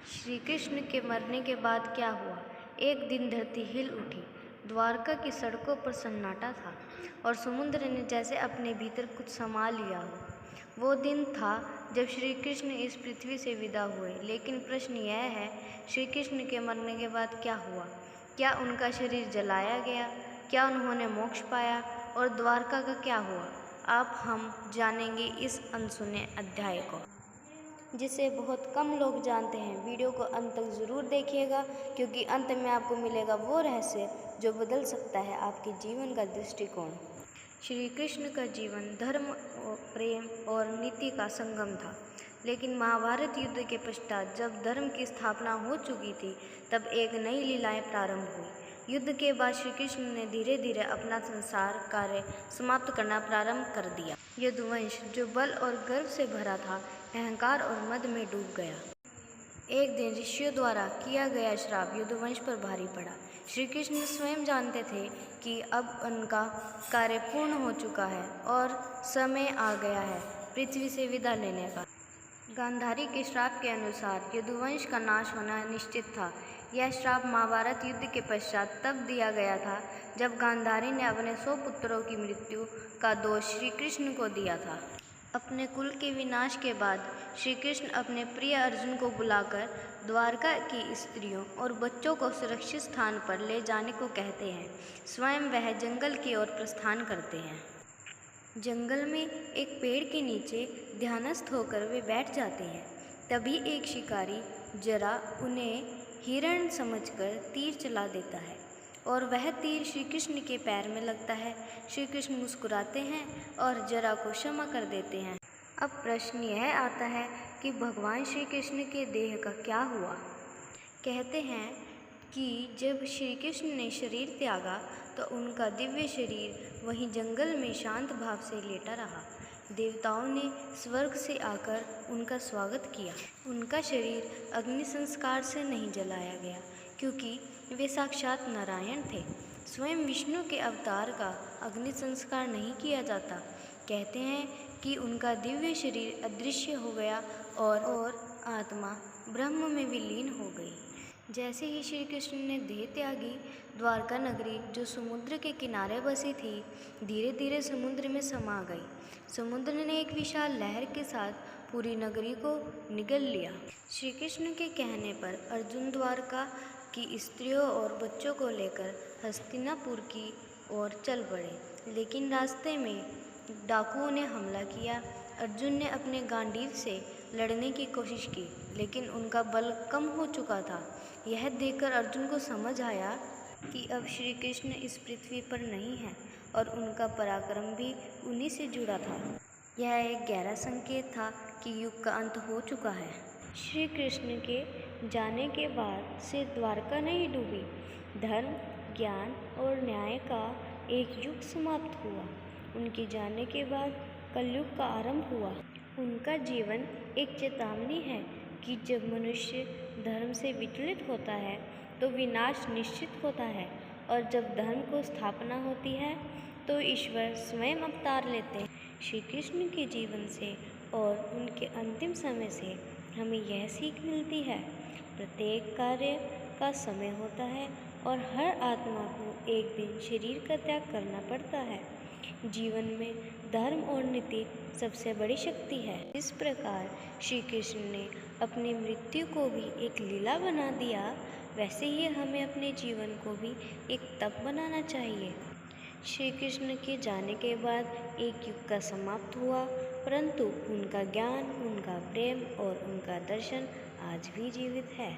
श्री कृष्ण के मरने के बाद क्या हुआ। एक दिन धरती हिल उठी। द्वारका की सड़कों पर सन्नाटा था और समुद्र ने जैसे अपने भीतर कुछ समा लिया हो। वो दिन था जब श्री कृष्ण इस पृथ्वी से विदा हुए। लेकिन प्रश्न यह है, श्री कृष्ण के मरने के बाद क्या हुआ? क्या उनका शरीर जलाया गया? क्या उन्होंने मोक्ष पाया? और द्वारका का क्या हुआ? आप हम जानेंगे इस अनसुने अध्याय को, जिसे बहुत कम लोग जानते हैं। वीडियो को अंत तक ज़रूर देखिएगा, क्योंकि अंत में आपको मिलेगा वो रहस्य जो बदल सकता है आपके जीवन का दृष्टिकोण। श्री कृष्ण का जीवन धर्म, प्रेम और नीति का संगम था। लेकिन महाभारत युद्ध के पश्चात जब धर्म की स्थापना हो चुकी थी, तब एक नई लीलाएं प्रारंभ हुई। युद्ध के बाद श्री कृष्ण ने धीरे धीरे अपना संसार कार्य समाप्त करना प्रारंभ कर दिया। यदुवंश, जो बल और गर्व से भरा था, अहंकार और मद में डूब गया। एक दिन ऋषियों द्वारा किया गया श्राप यदुवंश पर भारी पड़ा। श्री कृष्ण स्वयं जानते थे कि अब उनका कार्य पूर्ण हो चुका है और समय आ गया है पृथ्वी से विदा लेने का। गांधारी के श्राप के अनुसार यदुवंश का नाश होना निश्चित था। यह श्राप महाभारत युद्ध के पश्चात तब दिया गया था जब गांधारी ने अपने 100 पुत्रों की मृत्यु का दोष श्री कृष्ण को दिया था। अपने कुल के विनाश के बाद श्री कृष्ण अपने प्रिय अर्जुन को बुलाकर द्वारका की स्त्रियों और बच्चों को सुरक्षित स्थान पर ले जाने को कहते हैं। स्वयं वह जंगल की ओर प्रस्थान करते हैं। जंगल में एक पेड़ के नीचे ध्यानस्थ होकर वे बैठ जाते हैं। तभी एक शिकारी जरा उन्हें हिरण समझकर तीर चला देता है और वह तीर श्री कृष्ण के पैर में लगता है। श्री कृष्ण मुस्कुराते हैं और जरा को क्षमा कर देते हैं। अब प्रश्न यह आता है कि भगवान श्री कृष्ण के देह का क्या हुआ। कहते हैं कि जब श्री कृष्ण ने शरीर त्यागा तो उनका दिव्य शरीर वहीं जंगल में शांत भाव से लेटा रहा। देवताओं ने स्वर्ग से आकर उनका स्वागत किया। उनका शरीर अग्नि संस्कार से नहीं जलाया गया, क्योंकि वे साक्षात नारायण थे। स्वयं विष्णु के अवतार का अग्नि संस्कार नहीं किया जाता। कहते हैं कि उनका दिव्य शरीर अदृश्य हो गया और आत्मा ब्रह्म में विलीन हो गई। जैसे ही श्री कृष्ण ने देह त्यागी, द्वारका नगरी, जो समुद्र के किनारे बसी थी, धीरे धीरे समुद्र में समा गई। समुद्र ने एक विशाल लहर के साथ पूरी नगरी को निगल लिया। श्री कृष्ण के कहने पर अर्जुन द्वारका की स्त्रियों और बच्चों को लेकर हस्तिनापुर की ओर चल पड़े। लेकिन रास्ते में डाकुओं ने हमला किया। अर्जुन ने अपने गांडीव से लड़ने की कोशिश की, लेकिन उनका बल कम हो चुका था। यह देखकर अर्जुन को समझ आया कि अब श्री कृष्ण इस पृथ्वी पर नहीं है और उनका पराक्रम भी उन्हीं से जुड़ा था। यह एक गहरा संकेत था कि युग का अंत हो चुका है। श्री कृष्ण के जाने के बाद से द्वारका नहीं डूबी। धर्म, ज्ञान और न्याय का एक युग समाप्त हुआ। उनके जाने के बाद कलयुग का आरंभ हुआ। उनका जीवन एक चेतावनी है कि जब मनुष्य धर्म से विचलित होता है तो विनाश निश्चित होता है, और जब धर्म को स्थापना होती है तो ईश्वर स्वयं अवतार लेते हैं। श्री कृष्ण के जीवन से और उनके अंतिम समय से हमें यह सीख मिलती है, प्रत्येक कार्य का समय होता है और हर आत्मा को एक दिन शरीर का त्याग करना पड़ता है। जीवन में धर्म और नीति सबसे बड़ी शक्ति है। इस प्रकार श्री कृष्ण ने अपनी मृत्यु को भी एक लीला बना दिया, वैसे ही हमें अपने जीवन को भी एक तप बनाना चाहिए। श्री कृष्ण के जाने के बाद एक युग का समाप्त हुआ, परंतु उनका ज्ञान, उनका प्रेम और उनका दर्शन आज भी जीवित है।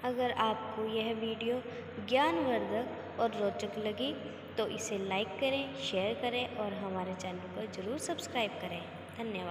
अगर आपको यह वीडियो ज्ञानवर्धक और रोचक लगी तो इसे लाइक करें, शेयर करें और हमारे चैनल को ज़रूर सब्सक्राइब करें। धन्यवाद।